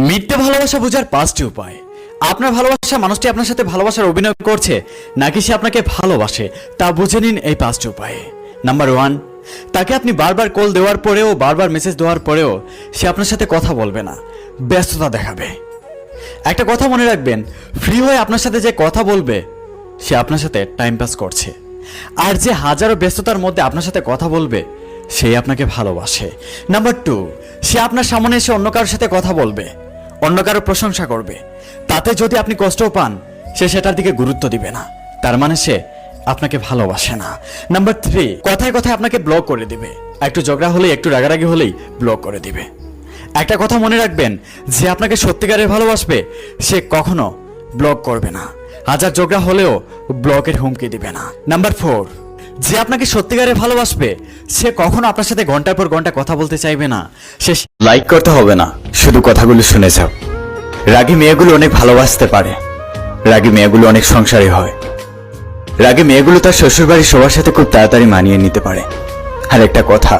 মিথ্যে ভালোবাসা বোঝার পাঁচটি উপায়। আপনার ভালোবাসা মানুষটি আপনার সাথে ভালোবাসার অভিনয় করছে নাকি সে আপনাকে ভালোবাসে তা বুঝে নিন এই পাঁচটি উপায়ে। নাম্বার 1, তাকে আপনি বারবার কল দেওয়ার পরেও বারবার মেসেজ দেওয়ার পরেও সে আপনার সাথে কথা বলবে না, ব্যস্ততা দেখাবে। একটা কথা মনে রাখবেন, ফ্রি হয়ে আপনার সাথে যে কথা বলবে সে আপনার সাথে টাইম পাস করছে, আর যে হাজারো ব্যস্ততার মধ্যে আপনার সাথে কথা বলবে সেই আপনাকে ভালোবাসে। নাম্বার 2, সে আপনার সামনে এসে অন্য কারোর সাথে কথা বলবে, অন্য কারো প্রশংসা করবে, তাতে যদি আপনি কষ্টও পান সে সেটার দিকে গুরুত্ব দিবে না, তার মানে সে আপনাকে ভালোবাসে না। নাম্বার 3, কথায় কথায় আপনাকে ব্লক করে দিবে, একটু ঝগড়া হলেই একটু রাগারাগি হলেই ব্লক করে দিবে। একটা কথা মনে রাখবেন, যে আপনাকে সত্যিকারের ভালোবাসবে সে কখনো ব্লক করবে না, হাজার ঝগড়া হলেও ব্লকের হুমকি দিবে না। নাম্বার 4, যে আপনাকে সত্যিকারের ভালোবাসবে সে কখনো আপনার সাথে ঘন্টার পর ঘন্টা কথা বলতে চাইবে না, সে লাইক করতে হবে না, শুধু কথাগুলো শুনে যাও। রাগী মেয়েগুলো অনেক ভালোবাসতে পারে, রাগী মেয়েগুলো অনেক সংসারী হয়, রাগী মেয়েগুলো তার শ্বশুরবাড়ির সবার সাথে খুব তাড়াতাড়ি মানিয়ে নিতে পারে। আর একটা কথা,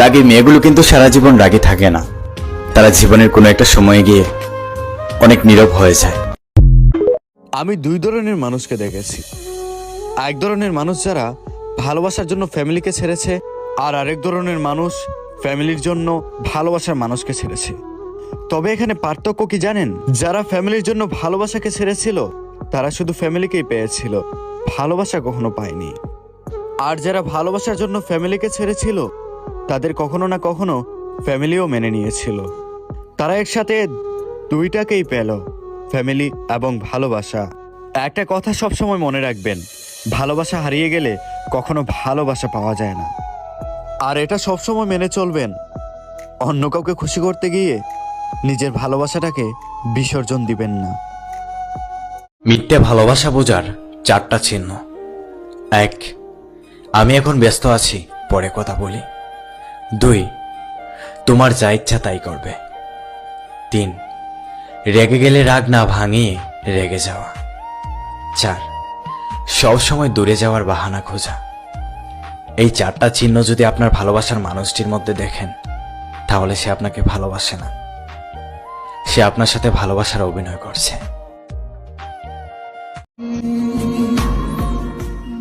রাগী মেয়েগুলো কিন্তু সারা জীবন রাগী থাকে না, তারা জীবনের কোনো একটা সময়ে গিয়ে অনেক নীরব হয়ে যায়। আমি দুই ধরনের মানুষকে দেখেছি। এক ধরনের মানুষ যারা ভালোবাসার জন্য ফ্যামিলিকে ছেড়েছে, আর আরেক ধরনের মানুষ ফ্যামিলির জন্য ভালোবাসার মানুষকে ছেড়েছে। তবে এখানে পার্থক্য কি জানেন? যারা ফ্যামিলির জন্য ভালোবাসাকে ছেড়েছিল তারা শুধু ফ্যামিলিকেই পেয়েছিল, ভালোবাসা কখনো পায়নি। আর যারা ভালোবাসার জন্য ফ্যামিলিকে ছেড়েছিল তাদের কখনো না কখনো ফ্যামিলিও মেনে নিয়েছিল। তারা একসাথে দুইটাকেই পেল, ফ্যামিলি এবং ভালোবাসা। একটা কথা সবসময় মনে রাখবেন, ভালোবাসা হারিয়ে গেলে কখনো ভালোবাসা পাওয়া যায় না। আর এটা সবসময় মেনে চলবেন, অন্য কাউকে খুশি করতে গিয়ে নিজের ভালোবাসাটাকে বিসর্জন দিবেন না। মিথ্যে ভালোবাসা বোঝার 4টা চিহ্ন। 1, আমি এখন ব্যস্ত আছি, পরে কথা বলি। 2, তোমার যা ইচ্ছা তাই করবে। 3, রেগে গেলে রাগ না ভাঙিয়ে রেগে যাওয়া। 4, সব সময় দূরে যাওয়ার বাহানা খোঁজা। এই 4টা চিহ্ন যদি আপনার ভালোবাসার মানুষটির মধ্যে দেখেন তাহলে সে আপনাকে ভালোবাসে না, সে আপনার সাথে ভালোবাসার অভিনয় করছে।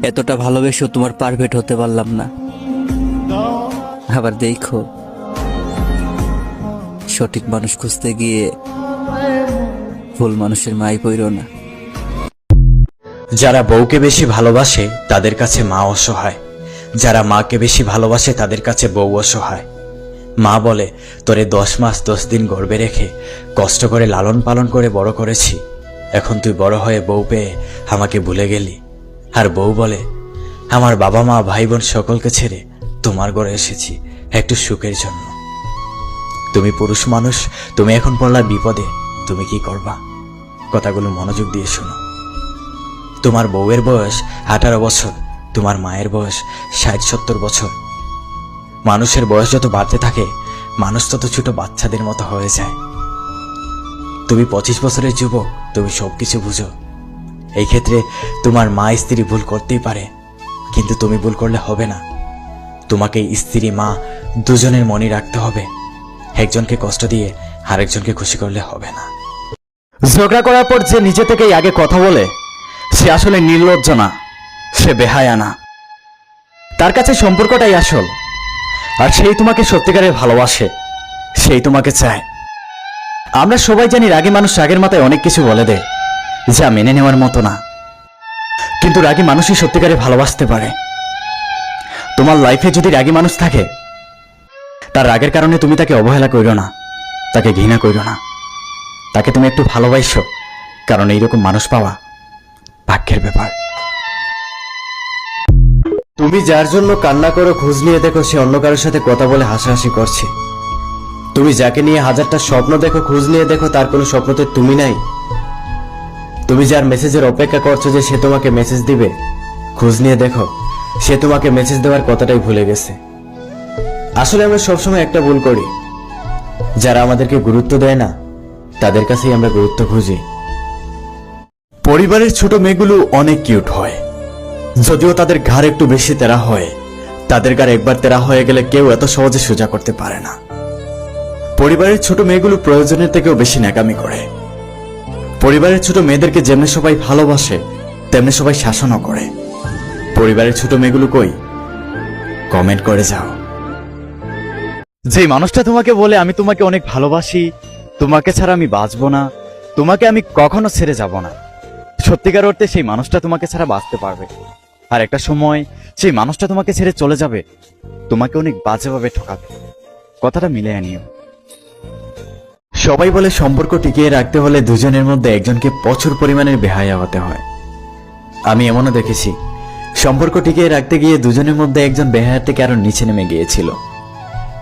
এতটা ভালোবেসেও তোমার পারফেক্ট হতে পারলাম না। আবার দেখো, সঠিক মানুষ খুঁজতে গিয়ে ভুল মানুষের মাই পইরো না। যারা বউকে বেশি ভালোবাসে তাদের কাছে মা অসহায়, যারা মাকে বেশি ভালোবাসে তাদের কাছে বউ অসহায়। মা বলে, তোরে 10 মাস 10 দিন গর্ভে রেখে কষ্ট করে লালন পালন করে বড় করেছি, এখন তুই বড় হয়ে বউ পেয়ে আমাকে ভুলে গেলি। আর বউ বলে, আমার বাবা মা ভাই বোন সকলকে ছেড়ে তোমার ঘরে এসেছি একটু সুখের জন্য। তুমি পুরুষ মানুষ, তুমি এখন পড়লা বিপদে, তুমি কি করবা? কথাগুলো মনোযোগ দিয়ে শোনো। তোমার বউয়ের বয়স 18 বছর, তোমার মায়ের বয়স 60-70 বছর। মানুষের বয়স যত বাড়তে থাকে মানুষ তত ছোট বাচ্চাদের মতো হয়ে যায়। তুমি 25 বছরের যুবক, তুমি সবকিছু বুঝো। এই ক্ষেত্রে তোমার মা স্ত্রী ভুল করতেই পারে, কিন্তু তুমি ভুল করলে হবে না। তোমাকে স্ত্রী মা দুজনের মনে রাখতে হবে, একজনকে কষ্ট দিয়ে আরেকজনকে খুশি করলে হবে না। ঝগড়া করার পর যে নিজে থেকেই আগে কথা বলে সে আসলে নির্লজ্জ না, সে বেহায়া না, তার কাছে সম্পর্কটাই আসল। আর সেই তোমাকে সত্যিকারের ভালোবাসে, সেই তোমাকে চায়। আমরা সবাই জানি রাগী মানুষ রাগের মাথায় অনেক কিছু বলে দেয় যা মেনে নেওয়ার মতো না, কিন্তু রাগী মানুষই সত্যিকারে ভালোবাসতে পারে। তোমার লাইফে যদি রাগী মানুষ থাকে তার রাগের কারণে তুমি তাকে অবহেলা কইরো না, তাকে ঘৃণা কইরো না, তাকে তুমি একটু ভালোবাসো, কারণ এইরকম মানুষ পাওয়া ভাগ্যের ব্যাপার। তুমি যার জন্য কান্না করো খোঁজ নিয়ে দেখো সে অন্য কারোর সাথে কথা বলে হাসাহাসি করছে। তুমি যাকে নিয়ে হাজারটা স্বপ্ন দেখো খোঁজ নিয়ে দেখো তার কোনো স্বপ্নতে তুমি নাই। তুমি যার মেসেজের অপেক্ষা করছো যে সে তোমাকে মেসেজ দিবে, খোঁজ নিয়ে দেখো সে তোমাকে মেসেজ দেওয়ার কথাটাই ভুলে গেছে। আসলে আমরা সবসময় একটা ভুল করি, যারা আমাদেরকে গুরুত্ব দেয় না তাদের কাছেই আমরা গুরুত্ব খুঁজি। পরিবারের ছোট মেয়েগুলো অনেক কিউট হয়, যদিও তাদের ঘাড় একটু বেশি তেরা হয়। তাদের ঘাড় একবার তেরা হয়ে গেলে কেউ এত সহজে সোজা করতে পারে না। পরিবারের ছোট মেয়েগুলো প্রয়োজনের থেকেও বেশি ন্যাকামি করে। পরিবারের ছোট মেয়েদেরকে যেমনি সবাই ভালোবাসে তেমনি সবাই শাসনও করে। পরিবারের ছোট মেয়েগুলো কই? কমেন্ট করে যাও। যেই মানুষটা তোমাকে বলে আমি তোমাকে অনেক ভালোবাসি, তোমাকে ছাড়া আমি বাঁচবো না, তোমাকে আমি কখনো ছেড়ে যাব না, সত্যিকার অর্থে সেই মানুষটা তোমাকে ছাড়া বাঁচতে পারবে। আর একটা সময় সেই মানুষটা তোমাকে ছেড়ে চলে যাবে, তোমাকে অনেক বাজেভাবে ঠকাবে। কথাটা মিলে আনিও। সবাই বলে সম্পর্ক টিকিয়ে রাখতে হলে দুজনের মধ্যে একজনকে প্রচুর পরিমাণের বেহায়া হতে হয়। আমি এমনও দেখেছি সম্পর্ক টিকিয়ে রাখতে গিয়ে দুজনের মধ্যে একজন বেহায়ার থেকে আরো নিচে নেমে গিয়েছিল,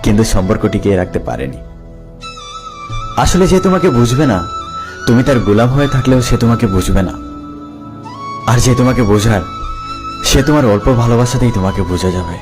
কিন্তু সম্পর্ক টিকিয়ে রাখতে পারেনি। আসলে সে তোমাকে বুঝবে না, তুমি তার গোলাম হয়ে থাকলেও সে তোমাকে বুঝবে না। আর যে তোমাকে বোঝার, সে তোমার অল্প ভালোবাসাতেই তোমাকে বুঝে যাবে।